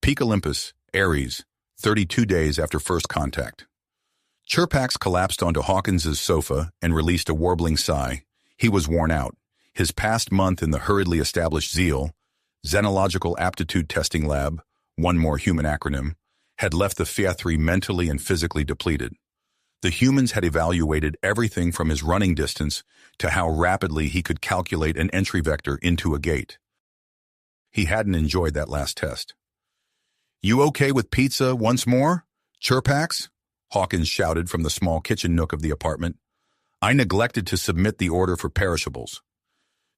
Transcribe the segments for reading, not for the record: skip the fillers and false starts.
Peak Olympus, Aries, 32 days after first contact. Chirpax collapsed onto Hawkins's sofa and released a warbling sigh. He was worn out. His past month in the hurriedly established ZEAL, Xenological Aptitude Testing Lab, one more human acronym, had left the HFY mentally and physically depleted. The humans had evaluated everything from his running distance to how rapidly he could calculate an entry vector into a gate. He hadn't enjoyed that last test. "You okay with pizza once more, Chirpax?" Hawkins shouted from the small kitchen nook of the apartment. "I neglected to submit the order for perishables."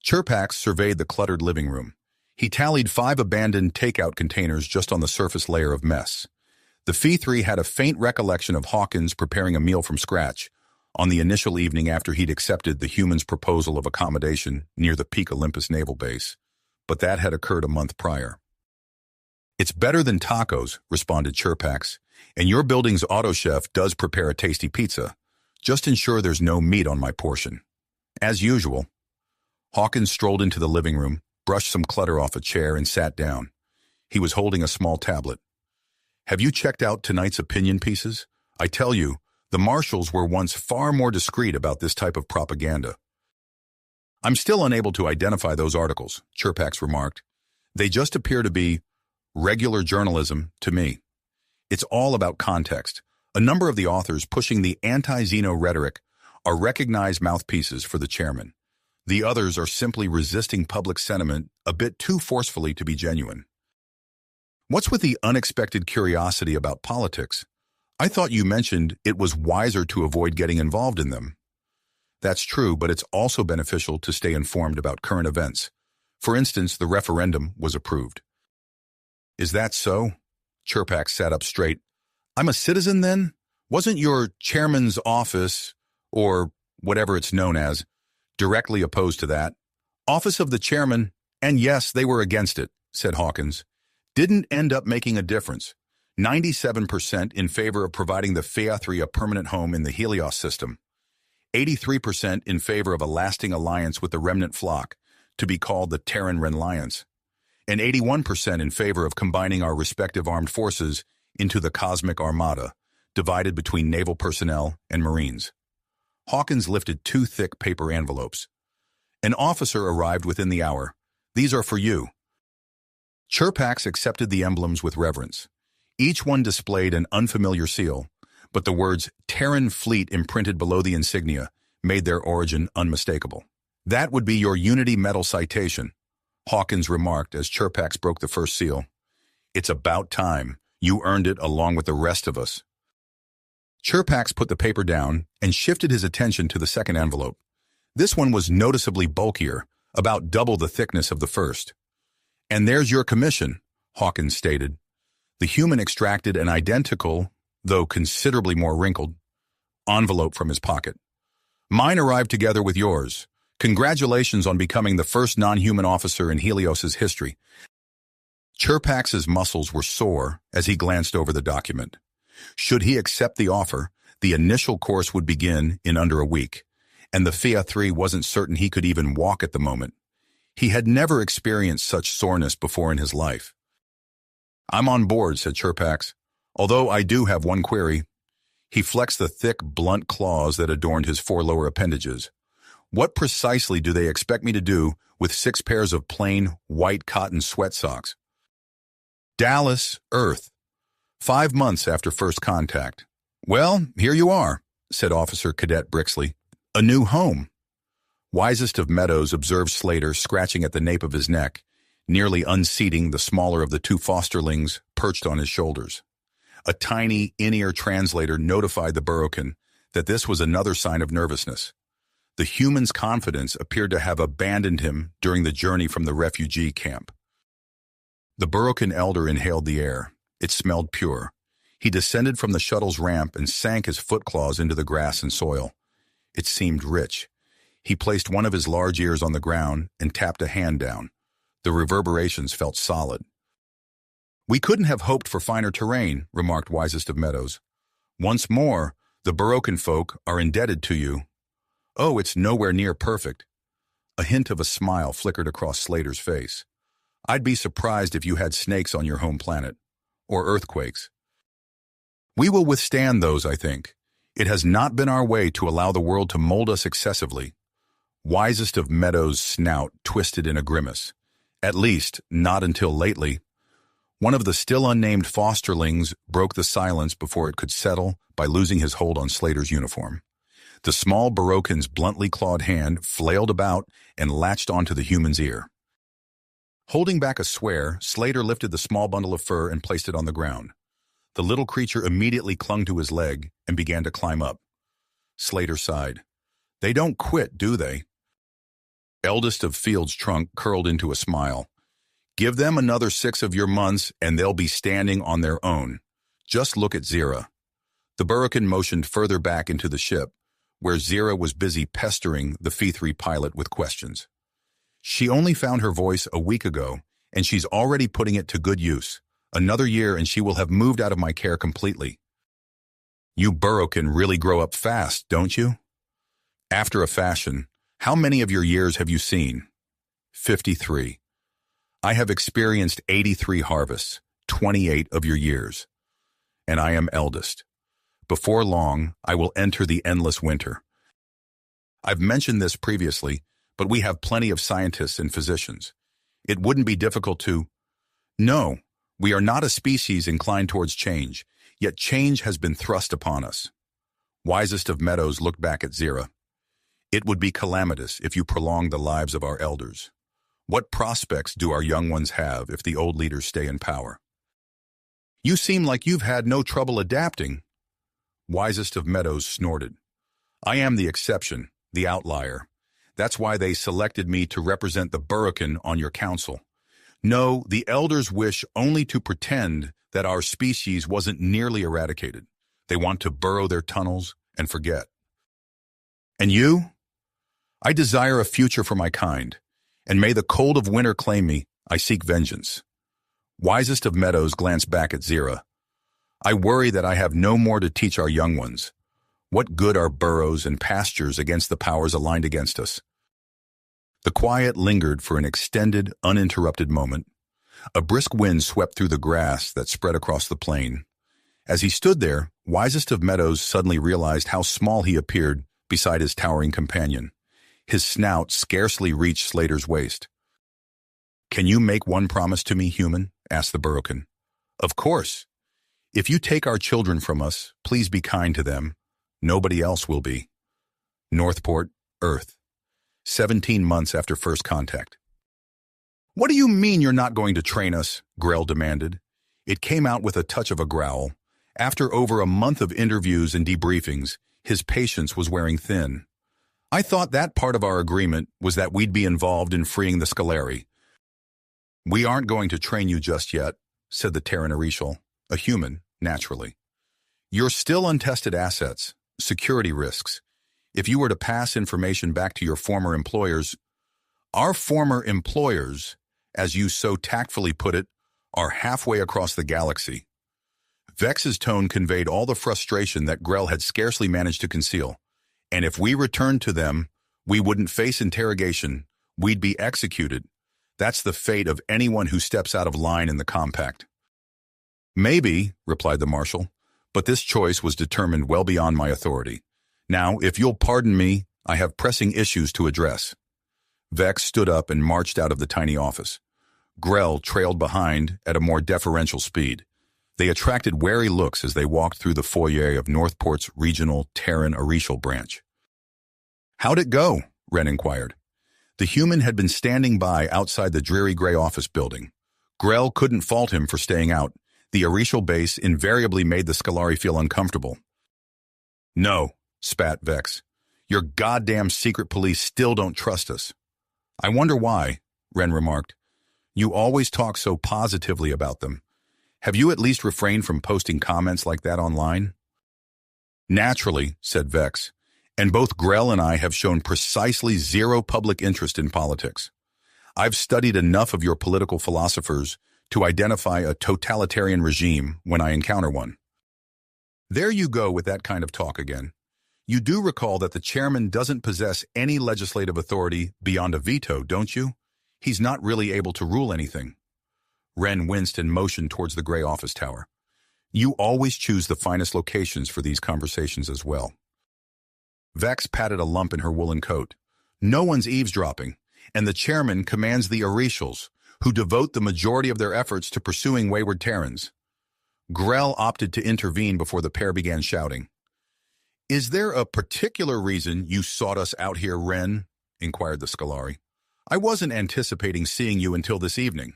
Chirpax surveyed the cluttered living room. He tallied 5 abandoned takeout containers just on the surface layer of mess. The HFY had a faint recollection of Hawkins preparing a meal from scratch on the initial evening after he'd accepted the humans' proposal of accommodation near the Peak Olympus naval base, but that had occurred a month prior. "It's better than tacos," responded Chirpax, "and your building's auto chef does prepare a tasty pizza. Just ensure there's no meat on my portion." As usual, Hawkins strolled into the living room, brushed some clutter off a chair, and sat down. He was holding a small tablet. "Have you checked out tonight's opinion pieces? I tell you, the marshals were once far more discreet about this type of propaganda." "I'm still unable to identify those articles," Chirpax remarked. "They just appear to be regular journalism to me. It's all about context. A number of the authors pushing the anti-Xeno rhetoric are recognized mouthpieces for the chairman. The others are simply resisting public sentiment a bit too forcefully to be genuine." "What's with the unexpected curiosity about politics? I thought you mentioned it was wiser to avoid getting involved in them." "That's true, but it's also beneficial to stay informed about current events. For instance, the referendum was approved." "Is that so?" Chirpax sat up straight. "I'm a citizen then? Wasn't your chairman's office, or whatever it's known as, directly opposed to that?" "Office of the chairman, and yes, they were against it," said Hawkins. "Didn't end up making a difference. 97% in favor of providing the HFY a permanent home in the Helios system. 83% in favor of a lasting alliance with the remnant flock, to be called the Terran Renliance. And 81% in favor of combining our respective armed forces into the Cosmic Armada, divided between naval personnel and Marines." Hawkins lifted 2 thick paper envelopes. "An officer arrived within the hour. These are for you." Chirpax accepted the emblems with reverence. Each one displayed an unfamiliar seal, but the words Terran Fleet imprinted below the insignia made their origin unmistakable. "That would be your Unity Medal citation," Hawkins remarked as Chirpax broke the first seal. "It's about time. You earned it along with the rest of us." Chirpax put the paper down and shifted his attention to the second envelope. This one was noticeably bulkier, about double the thickness of the first. "And there's your commission," Hawkins stated. The human extracted an identical, though considerably more wrinkled, envelope from his pocket. "Mine arrived together with yours. Congratulations on becoming the first non-human officer in Helios's history." Chirpax's muscles were sore as he glanced over the document. Should he accept the offer, the initial course would begin in under a week, and the HFY wasn't certain he could even walk at the moment. He had never experienced such soreness before in his life. "I'm on board," said Chirpax, "although I do have one query." He flexed the thick, blunt claws that adorned his 4 lower appendages. "What precisely do they expect me to do with 6 pairs of plain, white cotton sweat socks?" "Dallas, Earth. 5 months after first contact." "Well, here you are," said Officer Cadet Brixley. "A new home." Wisest of Meadows observed Slater scratching at the nape of his neck, nearly unseating the smaller of the 2 fosterlings perched on his shoulders. A tiny in-ear translator notified the Burrokin that this was another sign of nervousness. The human's confidence appeared to have abandoned him during the journey from the refugee camp. The Burrokin elder inhaled the air. It smelled pure. He descended from the shuttle's ramp and sank his foot claws into the grass and soil. It seemed rich. He placed one of his large ears on the ground and tapped a hand down. The reverberations felt solid. "We couldn't have hoped for finer terrain," remarked Wisest of Meadows. "Once more, the Burrokin folk are indebted to you." "Oh, it's nowhere near perfect." A hint of a smile flickered across Slater's face. "I'd be surprised if you had snakes on your home planet." or earthquakes. We will withstand those, I think. It has not been our way to allow the world to mold us excessively. Wisest of Meadows' snout twisted in a grimace. At least, not until lately. One of the still unnamed fosterlings broke the silence before it could settle by losing his hold on Slater's uniform. The small Baroquin's bluntly clawed hand flailed about and latched onto the human's ear. Holding back a swear, Slater lifted the small bundle of fur and placed it on the ground. The little creature immediately clung to his leg and began to climb up. Slater sighed. They don't quit, do they? Eldest of Field's trunk curled into a smile. Give them another 6 of your months and they'll be standing on their own. Just look at Zira. The Baroquin motioned further back into the ship, where Zira was busy pestering the Phi-3 pilot with questions. She only found her voice a week ago, and she's already putting it to good use. Another year and she will have moved out of my care completely. You Baroquin really grow up fast, don't you? After a fashion, how many of your years have you seen? 53. I have experienced 83 harvests, 28 of your years. And I am eldest. Before long, I will enter the endless winter. I've mentioned this previously, but we have plenty of scientists and physicians. It wouldn't be difficult to... No, we are not a species inclined towards change, yet change has been thrust upon us. Wisest of Meadows looked back at Zira. It would be calamitous if you prolonged the lives of our elders. What prospects do our young ones have if the old leaders stay in power? You seem like you've had no trouble adapting. Wisest of Meadows snorted. I am the exception, the outlier. That's why they selected me to represent the Baroquin on your council. No, the elders wish only to pretend that our species wasn't nearly eradicated. They want to burrow their tunnels and forget. And you? I desire a future for my kind, and may the cold of winter claim me. I seek vengeance. Wisest of Meadows glanced back at Zira. I worry that I have no more to teach our young ones. What good are burrows and pastures against the powers aligned against us? The quiet lingered for an extended, uninterrupted moment. A brisk wind swept through the grass that spread across the plain. As he stood there, Wisest of Meadows suddenly realized how small he appeared beside his towering companion. His snout scarcely reached Slater's waist. Can you make one promise to me, human? Asked the Baroquin. Of course. If you take our children from us, please be kind to them. Nobody else will be. Northport, Earth. 17 months after first contact. What do you mean you're not going to train us? Grell demanded. It came out with a touch of a growl. After over a month of interviews and debriefings, his patience was wearing thin. I thought that part of our agreement was that we'd be involved in freeing the Scolari. We aren't going to train you just yet, said the Terran Arishal, a human, naturally. You're still untested assets, security risks. If you were to pass information back to your former employers, our former employers, as you so tactfully put it, are halfway across the galaxy. Vex's tone conveyed all the frustration that Grell had scarcely managed to conceal. And if we returned to them, we wouldn't face interrogation, we'd be executed. That's the fate of anyone who steps out of line in the compact. Maybe, replied the Marshal, but this choice was determined well beyond my authority. Now, if you'll pardon me, I have pressing issues to address. Vex stood up and marched out of the tiny office. Grell trailed behind at a more deferential speed. They attracted wary looks as they walked through the foyer of Northport's regional Terran Arishal branch. How'd it go? Wren inquired. The human had been standing by outside the dreary gray office building. Grell couldn't fault him for staying out. The Arishal base invariably made the Scolari feel uncomfortable. No, spat Vex. Your goddamn secret police still don't trust us. I wonder why, Wren remarked. You always talk so positively about them. Have you at least refrained from posting comments like that online? Naturally, said Vex, and both Grell and I have shown precisely zero public interest in politics. I've studied enough of your political philosophers to identify a totalitarian regime when I encounter one. There you go with that kind of talk again. You do recall that the chairman doesn't possess any legislative authority beyond a veto, don't you? He's not really able to rule anything. Ren winced and motioned towards the gray office tower. You always choose the finest locations for these conversations as well. Vex patted a lump in her woolen coat. No one's eavesdropping, and the chairman commands the Oricials, who devote the majority of their efforts to pursuing wayward Terrans. Grell opted to intervene before the pair began shouting. Is there a particular reason you sought us out here, Ren? Inquired the Scolari. I wasn't anticipating seeing you until this evening.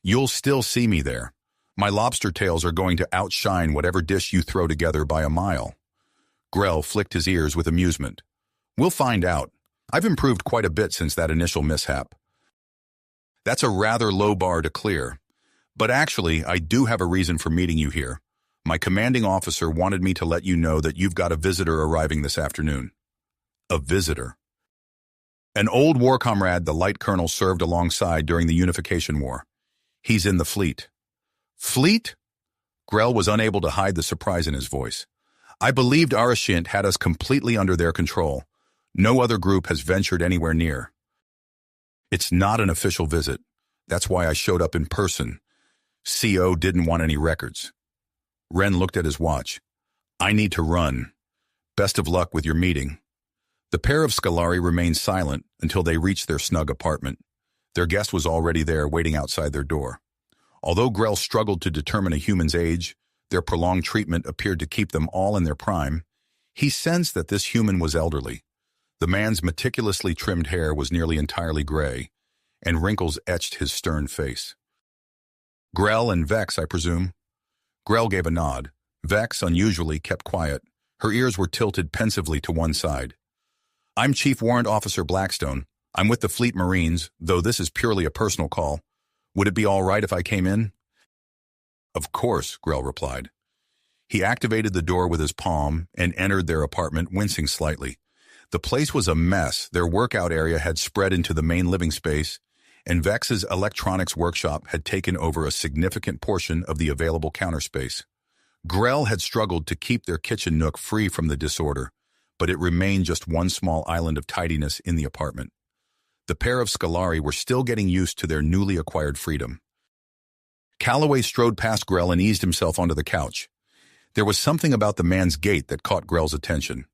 You'll still see me there. My lobster tails are going to outshine whatever dish you throw together by a mile. Grell flicked his ears with amusement. We'll find out. I've improved quite a bit since that initial mishap. That's a rather low bar to clear. But actually, I do have a reason for meeting you here. My commanding officer wanted me to let you know that you've got a visitor arriving this afternoon. A visitor? An old war comrade the Light Colonel served alongside during the Unification War. He's in the fleet. Fleet? Grell was unable to hide the surprise in his voice. I believed Arashint had us completely under their control. No other group has ventured anywhere near. It's not an official visit. That's why I showed up in person. CO didn't want any records. Ren looked at his watch. I need to run. Best of luck with your meeting. The pair of Scolari remained silent until they reached their snug apartment. Their guest was already there, waiting outside their door. Although Grell struggled to determine a human's age, their prolonged treatment appeared to keep them all in their prime. He sensed that this human was elderly. The man's meticulously trimmed hair was nearly entirely gray, and wrinkles etched his stern face. Grell and Vex, I presume? Grell gave a nod. Vex, unusually, kept quiet. Her ears were tilted pensively to one side. I'm Chief Warrant Officer Blackstone. I'm with the Fleet Marines, though this is purely a personal call. Would it be all right if I came in? Of course, Grell replied. He activated the door with his palm and entered their apartment, wincing slightly. The place was a mess. Their workout area had spread into the main living space, and Vex's electronics workshop had taken over a significant portion of the available counter space. Grell had struggled to keep their kitchen nook free from the disorder, but it remained just one small island of tidiness in the apartment. The pair of Scolari were still getting used to their newly acquired freedom. Calloway strode past Grell and eased himself onto the couch. There was something about the man's gait that caught Grell's attention.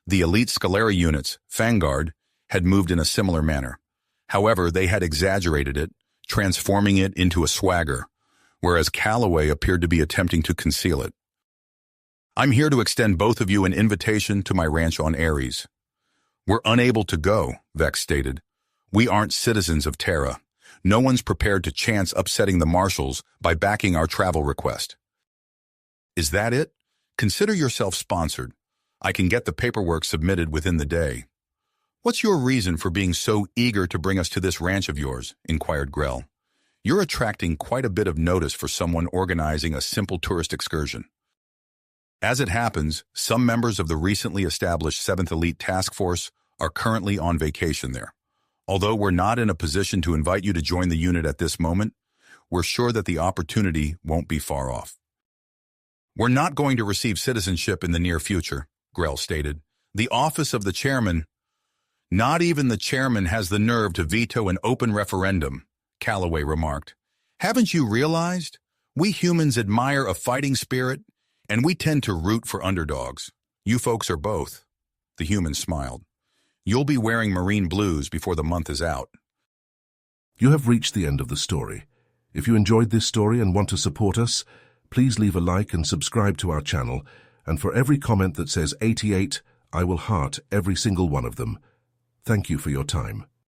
The elite Scolari units, Vanguard, had moved in a similar manner. However, they had exaggerated it, transforming it into a swagger, whereas Calloway appeared to be attempting to conceal it. I'm here to extend both of you an invitation to my ranch on Ares. We're unable to go, Vex stated. We aren't citizens of Terra. No one's prepared to chance upsetting the marshals by backing our travel request. Is that it? Consider yourself sponsored. I can get the paperwork submitted within the day. What's your reason for being so eager to bring us to this ranch of yours? Inquired Grell. You're attracting quite a bit of notice for someone organizing a simple tourist excursion. As it happens, some members of the recently established 7th Elite Task Force are currently on vacation there. Although we're not in a position to invite you to join the unit at this moment, we're sure that the opportunity won't be far off. We're not going to receive citizenship in the near future, Grell stated. The office of the chairman... Not even the chairman has the nerve to veto an open referendum, Calloway remarked. Haven't you realized? We humans admire a fighting spirit, and we tend to root for underdogs. You folks are both. The human smiled. You'll be wearing marine blues before the month is out. You have reached the end of the story. If you enjoyed this story and want to support us, please leave a like and subscribe to our channel, and for every comment that says 88, I will heart every single one of them. Thank you for your time.